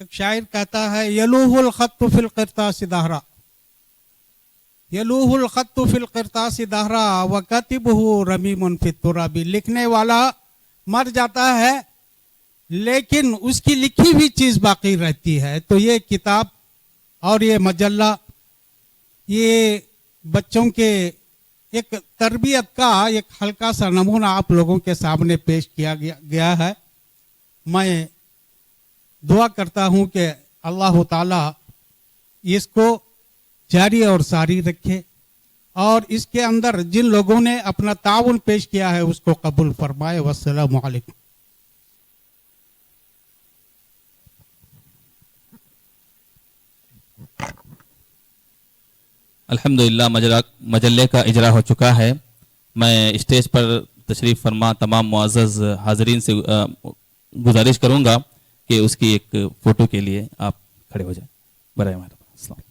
एक शायर कहता है, यलूहुल खत्तु फिल क़िरतास दहरा, यलूहुल खत्तु फिल क़िरतास दहरा व कातिबुहु रमीमुन फित तुराबी। लिखने वाला मर जाता है लेकिन उसकी लिखी हुई चीज बाकी रहती है। तो ये किताब और ये मजल्ला, ये बच्चों के एक तरबियत का एक हल्का सा नमूना आप लोगों के सामने पेश किया गया है। मैं दुआ करता हूं कि अल्लाह ताला इसको जारी और सारी रखे और इसके अंदर जिन लोगों ने अपना ताउन पेश किया है उसको कबूल फरमाए। वस्सलामु अलैकुम। अल्हम्दुलिल्लाह मजल्ले का इजरा हो चुका है। मैं स्टेज पर तशरीफ़ फरमा तमाम मुअज़्ज़ज़ हाज़रीन से गुजारिश करूंगा कि उसकी एक फ़ोटो के लिए आप खड़े हो जाएं। बराए मेहरबानी।